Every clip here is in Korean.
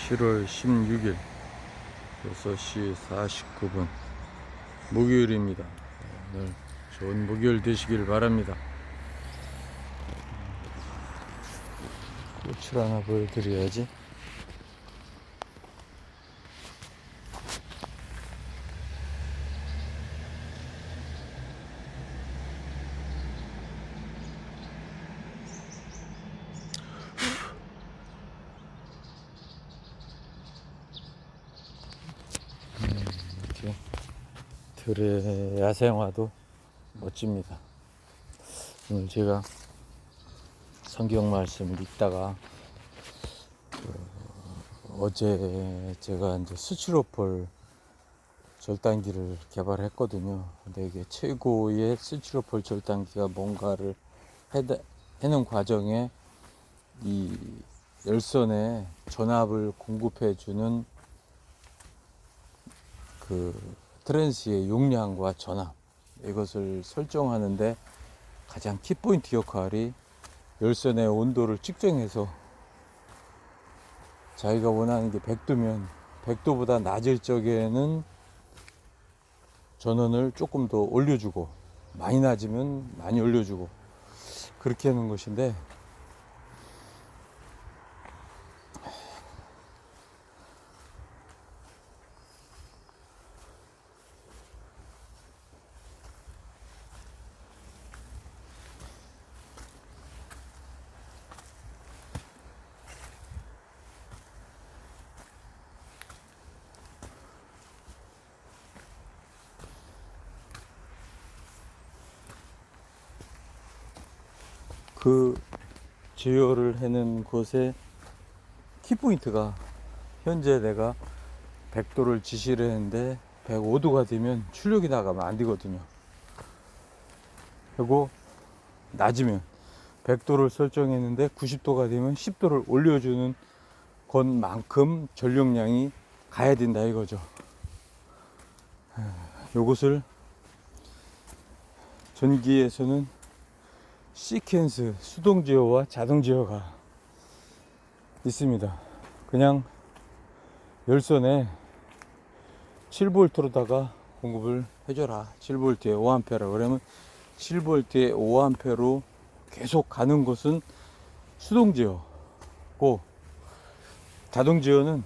7월 16일 6시 49분 목요일입니다. 오늘 좋은 목요일 되시길 바랍니다. 꽃을 하나 보여드려야지. 이렇게 들의 야생화도 멋집니다. 오늘 제가 성경 말씀을 읽다가 어제 제가 이제 스티로폴 절단기를 개발했거든요. 근데 이게 최고의 스티로폴 절단기가 뭔가를 해는 과정에 이 열선에 전압을 공급해주는 그 트랜스의 용량과 전압, 이것을 설정하는데 가장 키포인트 역할이 열선의 온도를 측정해서 자기가 원하는 게 100도면 100도보다 낮을 적에는 전원을 조금 더 올려주고, 많이 낮으면 많이 올려주고, 그렇게 하는 것인데, 그 제어를 해는 곳에 키포인트가, 현재 내가 100도를 지시를 했는데 105도가 되면 출력이 나가면 안 되거든요. 그리고 낮으면 100도를 설정했는데 90도가 되면 10도를 올려주는 것만큼 전력량이 가야 된다 이거죠. 요것을 전기에서는 시퀀스, 수동 제어와 자동 제어가 있습니다. 그냥 열선에 7V로다가 공급을 해줘라. 7V에 5A라 그러면 7V에 5A로 계속 가는 것은 수동 제어고, 자동 제어는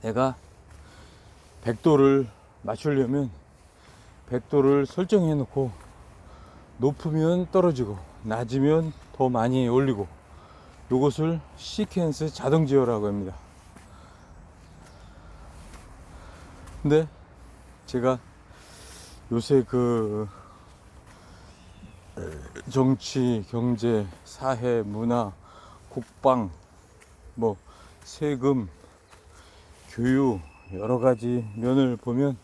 내가 100도를 맞추려면 100도를 설정해 놓고 높으면 떨어지고 낮으면 더 많이 올리고, 이것을 시퀀스 자동 제어라고 합니다. 근데 제가 요새 그 정치, 경제, 사회, 문화, 국방, 뭐 세금, 교육, 여러 가지 면을 보면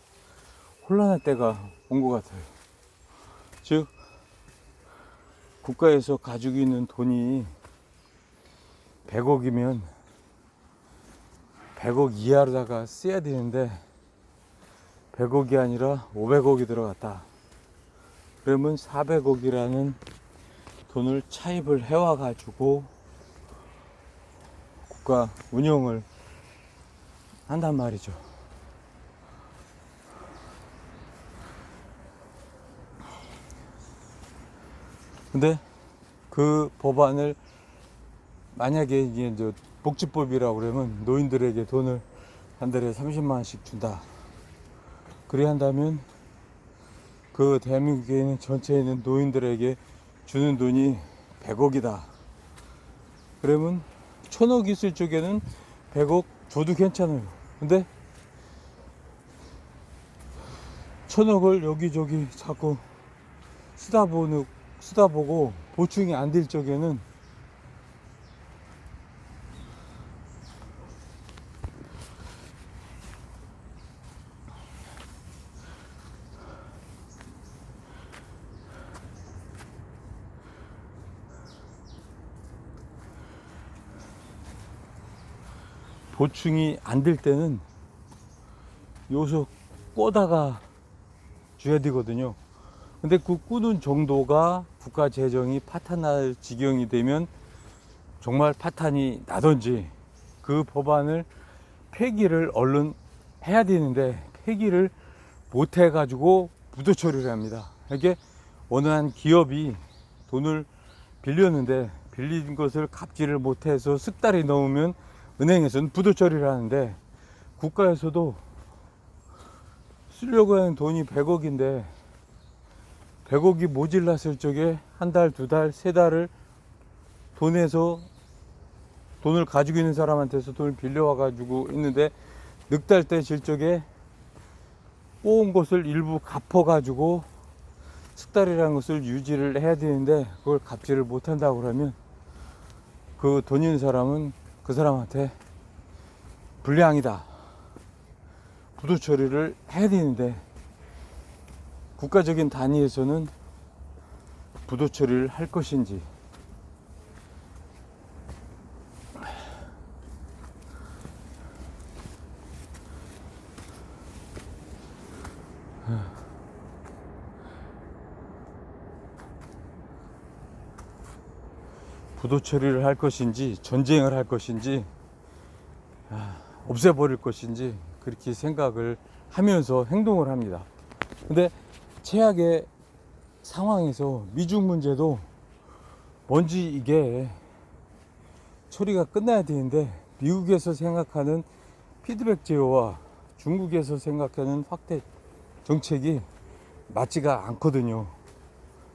혼란할 때가 온 것 같아요. 즉, 국가에서 가지고 있는 돈이 100억이면 100억 이하로다가 써야 되는데 100억이 아니라 500억이 들어갔다. 그러면 400억이라는 돈을 차입을 해와 가지고 국가 운영을 한단 말이죠. 근데 그 법안을 만약에 이제 복지법이라고 그러면 노인들에게 돈을 한 달에 30만 원씩 준다. 그래 한다면 그 대한민국에 있는 전체에 있는 노인들에게 주는 돈이 100억이다. 그러면 1000억 있을 쪽에는 100억 줘도 괜찮아요. 근데 1000억을 여기저기 자꾸 쓰다 보고 보충이 안 될 적에는 보충이 안 될 때는 여기서 꼬다가 줘야 되거든요. 근데 그 꾸는 정도가 국가 재정이 파탄날 지경이 되면 정말 파탄이 나든지, 그 법안을 폐기를 얼른 해야 되는데 폐기를 못 해가지고 부도 처리를 합니다. 이게 어느 한 기업이 돈을 빌렸는데 빌린 것을 갚지를 못해서 석 달이 넘으면 은행에서는 부도 처리를 하는데, 국가에서도 쓰려고 하는 돈이 100억인데 100억이 모질랐을 적에 한 달, 두 달, 세 달을 돈을 가지고 있는 사람한테서 돈을 빌려와 가지고 있는데, 넉달 때 질 적에 꼬은 것을 일부 갚아 가지고 석 달이라는 것을 유지를 해야 되는데 그걸 갚지를 못한다고 그러면 그 돈 있는 사람은 그 사람한테 불량이다, 부도 처리를 해야 되는데, 국가적인 단위에서는 부도 처리를 할 것인지, 부도 처리를 할 것인지, 전쟁을 할 것인지, 없애버릴 것인지, 그렇게 생각을 하면서 행동을 합니다. 근데 최악의 상황에서 미중 문제도 뭔지 이게 처리가 끝나야 되는데, 미국에서 생각하는 피드백 제어와 중국에서 생각하는 확대 정책이 맞지가 않거든요.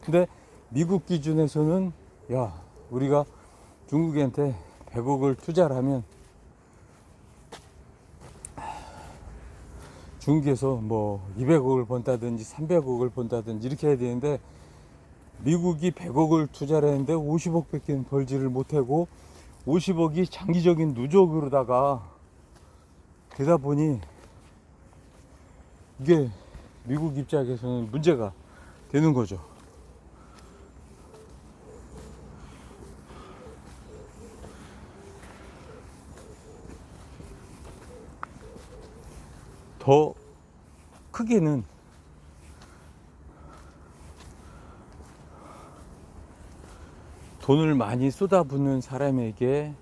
근데 미국 기준에서는 야, 우리가 중국한테 100억을 투자를 하면 중국에서 뭐 200억을 번다든지 300억을 번다든지 이렇게 해야 되는데, 미국이 100억을 투자를 했는데 50억 밖에 벌지를 못하고 50억이 장기적인 누적으로다가 되다 보니 이게 미국 입장에서는 문제가 되는 거죠. 더 크게는 돈을 많이 쏟아붓는 사람에게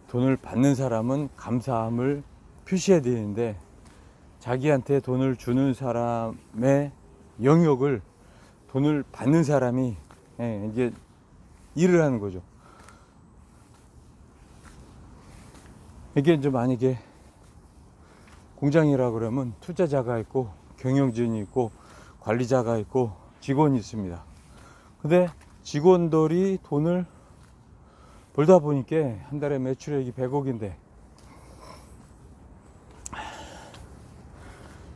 돈을 받는 사람은 감사함을 표시해야 되는데, 자기한테 돈을 주는 사람의 영역을 돈을 받는 사람이 이제 일을 하는 거죠. 이게 이제 만약에 공장이라 그러면 투자자가 있고 경영진이 있고 관리자가 있고 직원이 있습니다. 근데 직원들이 돈을 벌다 보니까 한 달에 매출액이 100억인데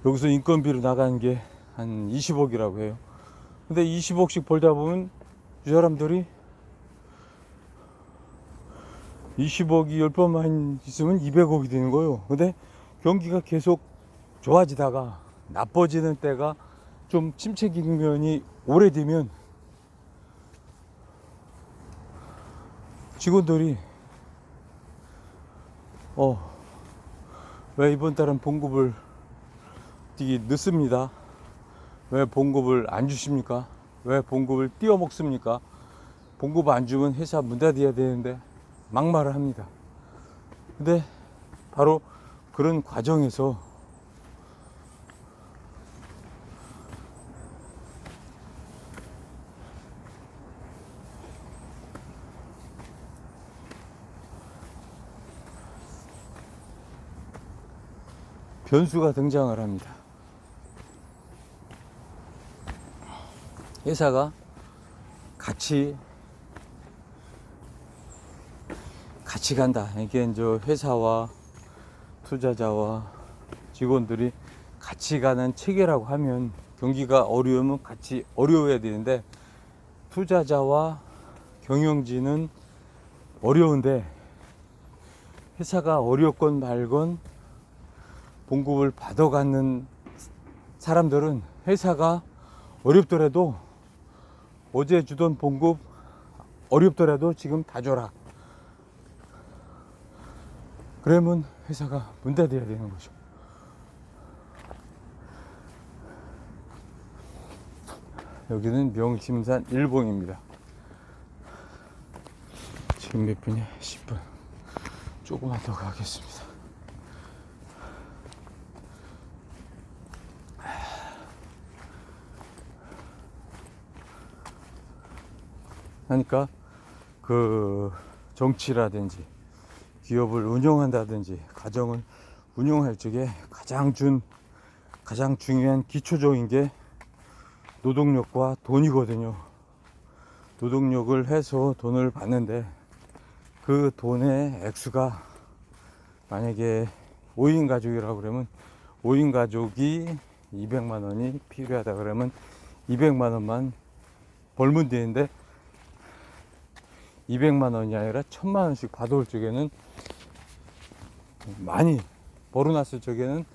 여기서 인건비로 나가는 게 한 20억이라고 해요. 근데 20억씩 벌다 보면 이 사람들이 20억이 10번만 있으면 200억이 되는 거예요. 근데 경기가 계속 좋아지다가 나빠지는 때가 좀 침체 국면이 오래되면 직원들이 왜 이번 달은 봉급을 되게 늦습니다. 왜 봉급을 안 주십니까? 왜 봉급을 띄워 먹습니까? 봉급 안 주면 회사 문 닫아야 되는데 막말을 합니다. 근데 바로 그런 과정에서 변수가 등장을 합니다. 회사가 같이 간다. 이게 이제 회사와 투자자와 직원들이 같이 가는 체계라고 하면 경기가 어려우면 같이 어려워야 되는데, 투자자와 경영진은 어려운데 회사가 어렵건 말건 봉급을 받아가는 사람들은 회사가 어렵더라도 어제 주던 봉급 어렵더라도 지금 다 줘라. 그러면 회사가 문 닫아야 되는 거죠. 여기는 명심산 일봉입니다. 지금 몇 분이야? 10분. 조금만 더 가겠습니다. 그러니까 그 정치라든지 기업을 운영한다든지 가정을 운영할 적에 가장 중요한 기초적인 게 노동력과 돈이거든요. 노동력을 해서 돈을 받는데 그 돈의 액수가 만약에 5인 가족이라고 그러면 5인 가족이 200만 원이 필요하다 그러면 200만 원만 벌면 되는데 200만 원이 아니라 1000만 원씩 받아올 적에는 많이 벌어놨을 적에는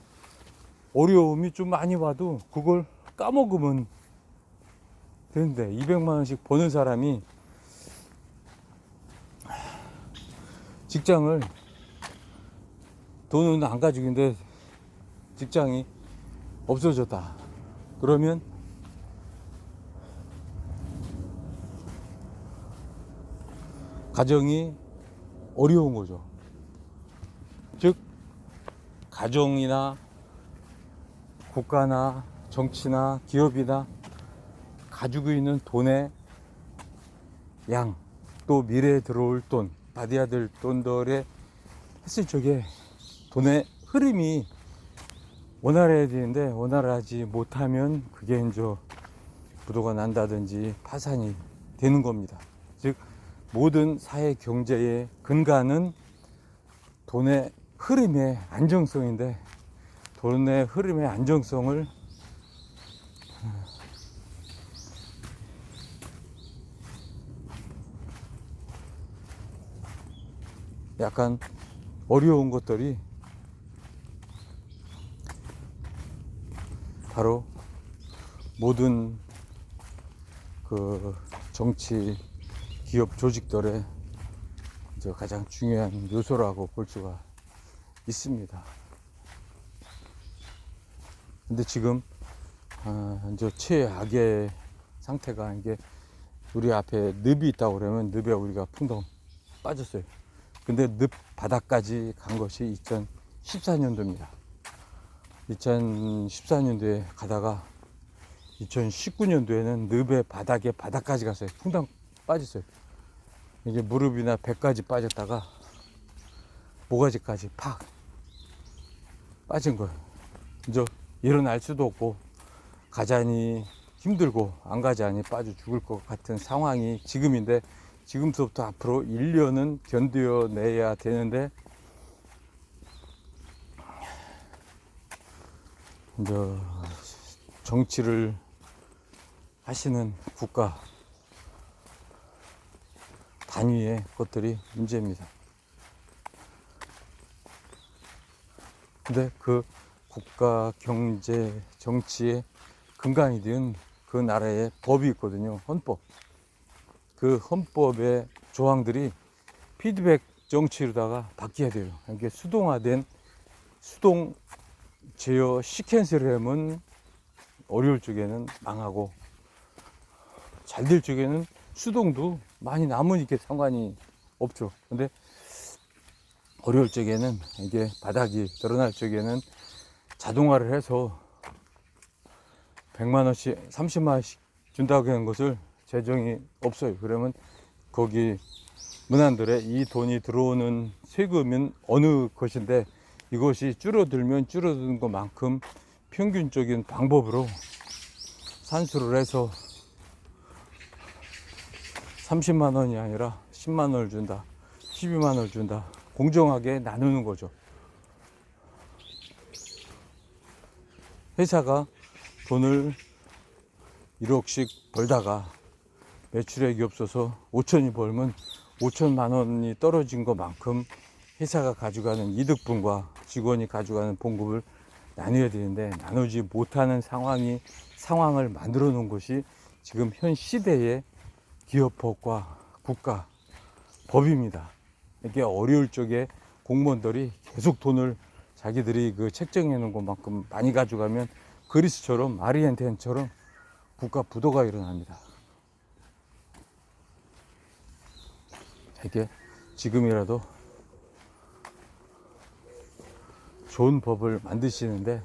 어려움이 좀 많이 와도 그걸 까먹으면 되는데 200만 원씩 버는 사람이 직장을 돈은 안 가지고 있는데 직장이 없어졌다 그러면 가정이 어려운 거죠. 즉 가정이나 국가나 정치나 기업이나 가지고 있는 돈의 양, 또 미래에 들어올 돈, 받아야 될 돈들에 했을 적에 돈의 흐름이 원활해야 되는데 원활하지 못하면 그게 이제 부도가 난다든지 파산이 되는 겁니다. 즉 모든 사회 경제의 근간은 돈의 흐름의 안정성인데 돈의 흐름의 안정성을 약간 어려운 것들이 바로 모든 그 정치 기업 조직들의 이제 가장 중요한 요소라고 볼 수가 있습니다. 근데 지금 이제 최악의 상태가 이게 우리 앞에 늪이 있다고 그러면 늪에 우리가 풍덩 빠졌어요. 근데 늪 바닥까지 간 것이 2014년도입니다. 2014년도에 가다가 2019년도에는 늪의 바닥까지 갔어요. 풍덩 빠졌어요. 이게 무릎이나 배까지 빠졌다가 모가지까지 팍 빠진 거예요. 이제 일어날 수도 없고 가자니 힘들고 안 가자니 빠져 죽을 것 같은 상황이 지금인데 지금부터 앞으로 1년은 견뎌내야 되는데 이제 정치를 하시는 국가 단위의 것들이 문제입니다. 근데 그 국가 경제 정치의 근간이 된 그 나라의 법이 있거든요. 헌법. 그 헌법의 조항들이 피드백 정치로다가 바뀌어야 돼요. 이게 수동화된 수동 제어 시퀀스를 어려울 적에는 망하고 잘 될 적에는 수동도 많이 남으니까 상관이 없죠. 근데 어려울 적에는 이게 바닥이 드러날 적에는 자동화를 해서 100만 원씩 30만 원씩 준다고 하는 것을 재정이 없어요. 그러면 거기 문안들에 이 돈이 들어오는 세금은 어느 것인데 이것이 줄어들면 줄어드는 것만큼 평균적인 방법으로 산수를 해서 30만 원이 아니라 10만 원을 준다, 12만 원을 준다, 공정하게 나누는 거죠. 회사가 돈을 1억씩 벌다가 매출액이 없어서 5천이 벌면 5천만 원이 떨어진 것만큼 회사가 가져가는 이득분과 직원이 가져가는 봉급을 나눠야 되는데 나누지 못하는 상황을 만들어 놓은 것이 지금 현 시대의 기업법과 국가 법입니다. 이게 어려울 적에 공무원들이 계속 돈을 자기들이 그 책정해 놓은 것만큼 많이 가져가면 그리스처럼 마리엔텐처럼 국가 부도가 일어납니다. 이게 지금이라도 좋은 법을 만드시는데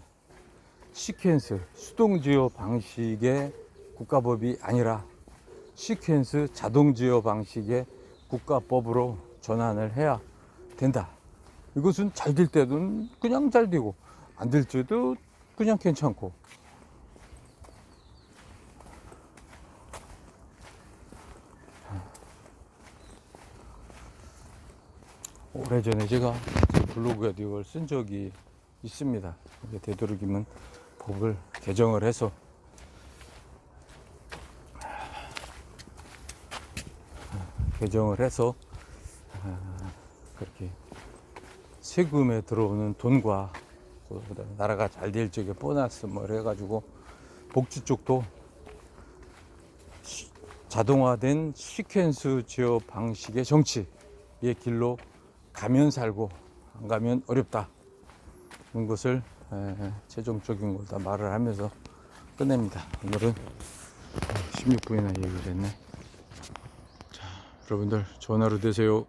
시퀀스 수동지어 방식의 국가법이 아니라 시퀀스 자동지어 방식의 국가법으로 전환을 해야 된다. 이것은 잘 될 때는 그냥 잘 되고 안 될 때도 그냥 괜찮고. 오래전에 제가 블로그에 이걸 쓴 적이 있습니다. 되도록이면 법을 개정을 해서 그렇게 세금에 들어오는 돈과 나라가 잘 될 적에 보너스 뭐 해가지고 복지 쪽도 자동화된 시퀀스 지어 방식의 정치의 길로 가면 살고 안 가면 어렵다. 이런 것을 최종적인 걸 다 말을 하면서 끝냅니다. 오늘은 16분이나 얘기를 했네. 자, 여러분들 좋은 하루 되세요.